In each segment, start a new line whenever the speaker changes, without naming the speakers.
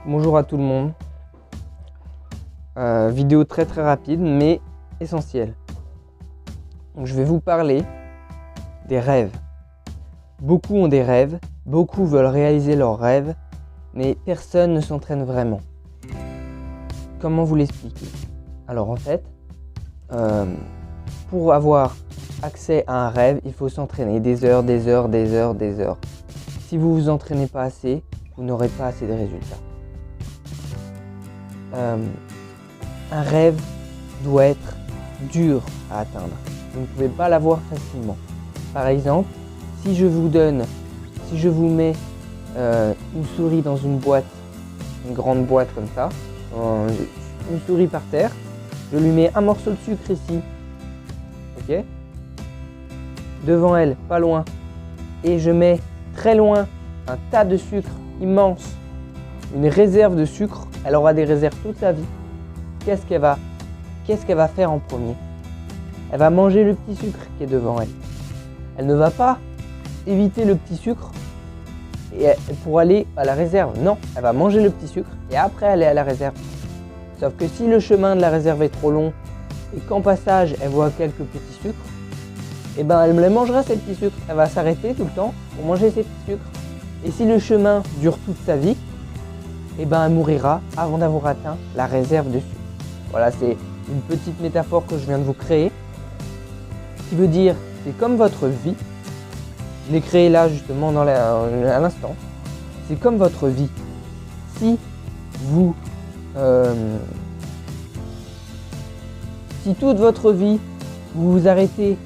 Bonjour à tout le monde. Vidéo très rapide mais essentielle. Donc, je vais vous parler des rêves. Beaucoup ont des rêves, beaucoup veulent réaliser leurs rêves, mais personne ne s'entraîne vraiment. Comment vous l'expliquer? Alors en fait, pour avoir accès à un rêve, il faut s'entraîner des heures. Si vous vous entraînez pas assez, vous n'aurez pas assez de résultats. Un rêve doit être dur à atteindre. Vous ne pouvez pas l'avoir facilement. Par exemple, si je vous mets une souris dans une boîte, une grande boîte comme ça, une souris par terre, je lui mets un morceau de sucre ici, ok, devant elle, pas loin, et je mets très loin un tas de sucre immense, une réserve de sucre. Elle aura des réserves toute sa vie. Qu'est-ce qu'elle va faire en premier? Elle va manger le petit sucre qui est devant elle. Elle ne va pas éviter le petit sucre pour aller à la réserve. Non, elle va manger le petit sucre et après aller à la réserve. Sauf que si le chemin de la réserve est trop long et qu'en passage elle voit quelques petits sucres, et ben elle les mangera ces petits sucres. Elle va s'arrêter tout le temps pour manger ces petits sucres. Et si le chemin dure toute sa vie, et ben elle mourira avant d'avoir atteint la réserve de sucre. Voilà, c'est une petite métaphore que je viens de vous créer, qui veut dire, c'est comme votre vie. Je l'ai créé là justement à l'instant. C'est comme votre vie. Si vous, si toute votre vie, vous vous arrêtez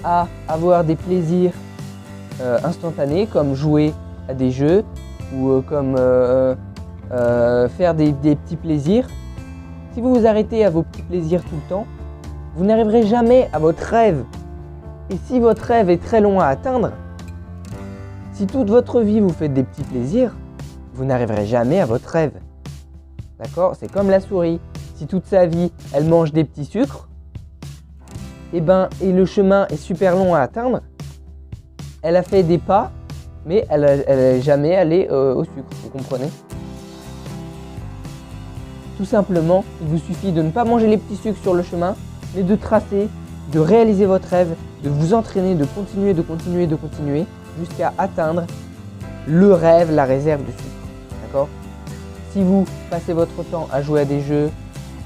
à avoir des plaisirs instantanés, comme jouer à des jeux, ou comme faire des petits plaisirs. Si vous vous arrêtez à vos petits plaisirs tout le temps, vous n'arriverez jamais à votre rêve. Et si votre rêve est très long à atteindre, si toute votre vie vous faites des petits plaisirs, vous n'arriverez jamais à votre rêve. D'accord? C'est comme la souris. Si toute sa vie, elle mange des petits sucres, et le chemin est super long à atteindre, elle a fait des pas, mais elle n'est jamais allée au sucre, vous comprenez? Tout simplement, il vous suffit de ne pas manger les petits sucres sur le chemin, mais de tracer, de réaliser votre rêve, de vous entraîner, de continuer, jusqu'à atteindre le rêve, la réserve de sucre. D'accord? Si vous passez votre temps à jouer à des jeux,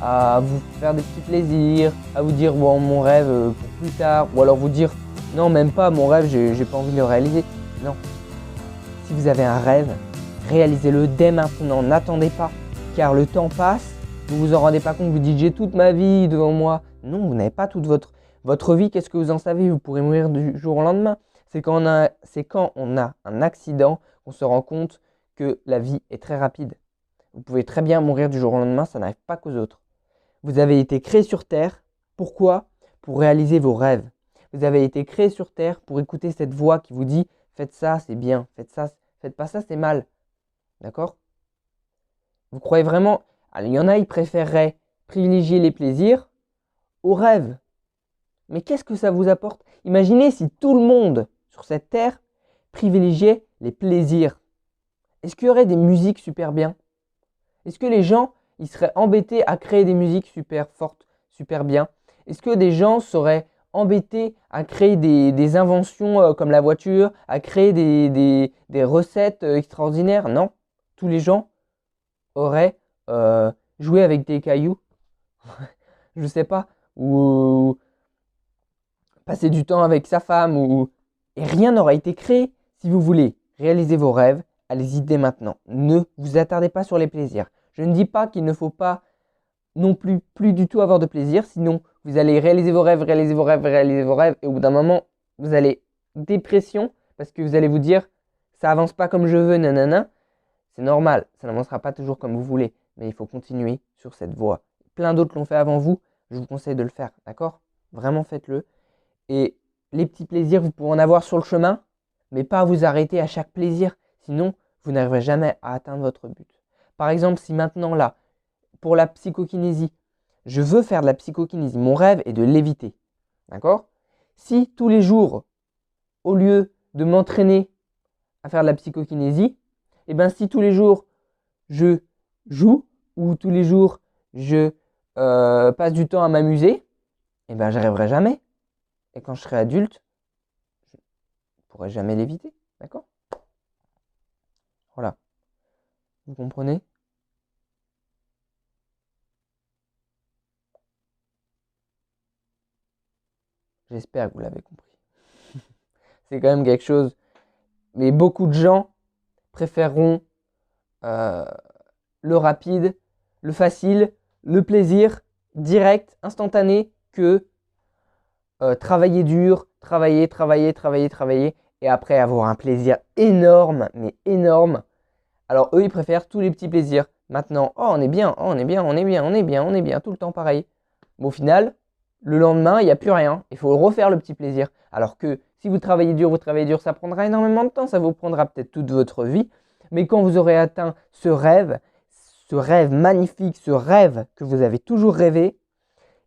à vous faire des petits plaisirs, à vous dire bon, mon rêve pour plus tard, ou alors vous dire non, même pas, mon rêve, j'ai pas envie de le réaliser. Non. Si vous avez un rêve, réalisez-le dès maintenant, n'attendez pas, car le temps passe, vous vous en rendez pas compte, vous dites j'ai toute ma vie devant moi. Non, vous n'avez pas toute votre vie, qu'est-ce que vous en savez? Vous pourrez mourir du jour au lendemain. C'est quand on a un accident qu'on se rend compte que la vie est très rapide. Vous pouvez très bien mourir du jour au lendemain, ça n'arrive pas qu'aux autres. Vous avez été créé sur Terre, pourquoi? Pour réaliser vos rêves. Vous avez été créé sur Terre pour écouter cette voix qui vous dit faites ça, c'est bien, faites pas ça, c'est mal. D'accord? Vous croyez vraiment? Alors, il y en a, ils préféreraient privilégier les plaisirs aux rêves. Mais qu'est-ce que ça vous apporte? Imaginez si tout le monde sur cette terre privilégiait les plaisirs. Est-ce qu'il y aurait des musiques super bien? Est-ce que les gens ils seraient embêtés à créer des musiques super fortes, super bien? Est-ce que des gens seraient embêtés à créer des inventions comme la voiture, à créer des recettes extraordinaires? Non. Tous les gens auraient joué avec des cailloux, je sais pas, ou passer du temps avec sa femme, et rien n'aura été créé. Si vous voulez réaliser vos rêves, allez-y dès maintenant. Ne vous attardez pas sur les plaisirs. Je ne dis pas qu'il ne faut pas non plus du tout avoir de plaisir, sinon vous allez réaliser vos rêves, et au bout d'un moment, vous allez dépression, parce que vous allez vous dire, ça avance pas comme je veux, nanana. C'est normal, ça n'avancera pas toujours comme vous voulez, mais il faut continuer sur cette voie. Plein d'autres l'ont fait avant vous, je vous conseille de le faire, d'accord? Vraiment faites-le. Et les petits plaisirs, vous pouvez en avoir sur le chemin, mais pas vous arrêter à chaque plaisir, sinon vous n'arriverez jamais à atteindre votre but. Par exemple, si maintenant là, pour la psychokinésie, je veux faire de la psychokinésie, mon rêve est de léviter, d'accord? Si tous les jours, au lieu de m'entraîner à faire de la psychokinésie, et si tous les jours je joue ou tous les jours je passe du temps à m'amuser, eh ben, je rêverai jamais. Et quand je serai adulte, je ne pourrai jamais l'éviter. D'accord? Voilà. Vous comprenez? J'espère que vous l'avez compris. C'est quand même quelque chose. Mais beaucoup de gens préféreront euh, le rapide, le facile, le plaisir direct, instantané, que travailler dur, travailler, et après avoir un plaisir énorme, mais énorme. Alors eux, ils préfèrent tous les petits plaisirs. Maintenant, oh, on est bien, oh, on est bien, on est bien, on est bien, on est bien, tout le temps pareil. Mais au final, le lendemain, il n'y a plus rien. Il faut refaire le petit plaisir. Alors que si vous travaillez dur, ça prendra énormément de temps, ça vous prendra peut-être toute votre vie. Mais quand vous aurez atteint ce rêve magnifique, ce rêve que vous avez toujours rêvé,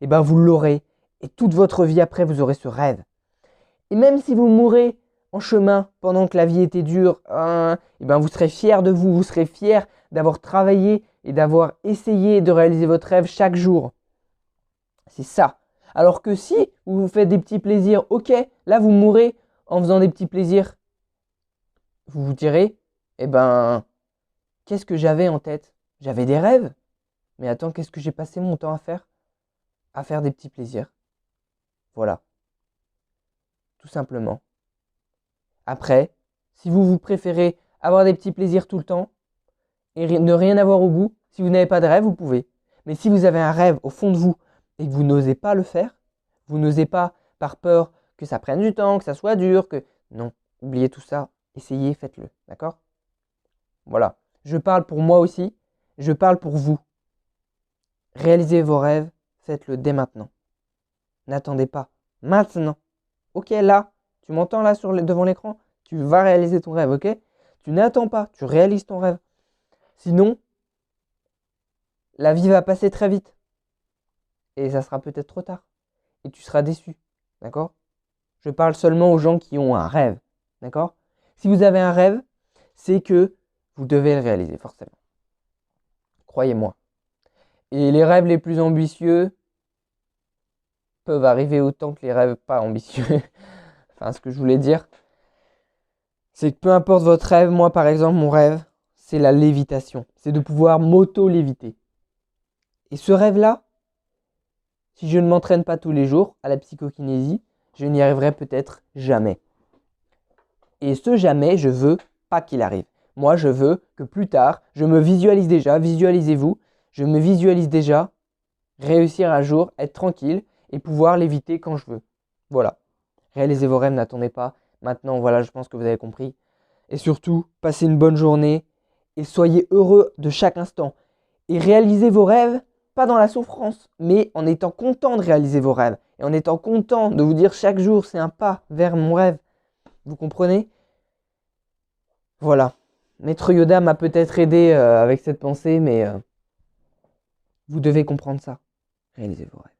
eh ben vous l'aurez. Et toute votre vie après, vous aurez ce rêve. Et même si vous mourrez en chemin pendant que la vie était dure, eh ben vous serez fier de vous, vous serez fier d'avoir travaillé et d'avoir essayé de réaliser votre rêve chaque jour. C'est ça. Alors que si vous vous faites des petits plaisirs, ok, là vous mourrez en faisant des petits plaisirs, vous vous direz, eh ben, qu'est-ce que j'avais en tête? J'avais des rêves. Mais attends, qu'est-ce que j'ai passé mon temps à faire? À faire des petits plaisirs. Voilà. Tout simplement. Après, si vous préférez avoir des petits plaisirs tout le temps et ne rien avoir au bout, si vous n'avez pas de rêve, vous pouvez. Mais si vous avez un rêve au fond de vous et que vous n'osez pas le faire, vous n'osez pas par peur que ça prenne du temps, que ça soit dur, que... Non, oubliez tout ça, essayez, faites-le, d'accord? Voilà. Je parle pour moi aussi, je parle pour vous. Réalisez vos rêves, faites-le dès maintenant. N'attendez pas. Maintenant. Ok, là, tu m'entends là devant l'écran? Tu vas réaliser ton rêve, ok? Tu n'attends pas, tu réalises ton rêve. Sinon, la vie va passer très vite. Et ça sera peut-être trop tard. Et tu seras déçu. D'accord? Je parle seulement aux gens qui ont un rêve. D'accord? Si vous avez un rêve, c'est que vous devez le réaliser, forcément. Croyez-moi. Et les rêves les plus ambitieux peuvent arriver autant que les rêves pas ambitieux. Enfin, ce que je voulais dire, c'est que peu importe votre rêve, moi par exemple, mon rêve, c'est la lévitation. C'est de pouvoir m'auto-léviter. Et ce rêve-là, si je ne m'entraîne pas tous les jours à la psychokinésie, je n'y arriverai peut-être jamais. Et ce jamais, je veux pas qu'il arrive. Moi, je veux que plus tard, je me visualise déjà, visualisez-vous, je me visualise déjà réussir un jour, être tranquille et pouvoir l'éviter quand je veux. Voilà. Réalisez vos rêves, n'attendez pas. Maintenant, voilà, je pense que vous avez compris. Et surtout, passez une bonne journée et soyez heureux de chaque instant. Et réalisez vos rêves, pas dans la souffrance, mais en étant content de réaliser vos rêves. Et en étant content de vous dire chaque jour, c'est un pas vers mon rêve. Vous comprenez? Voilà. Maître Yoda m'a peut-être aidé avec cette pensée, mais vous devez comprendre ça. Réalisez vos rêves.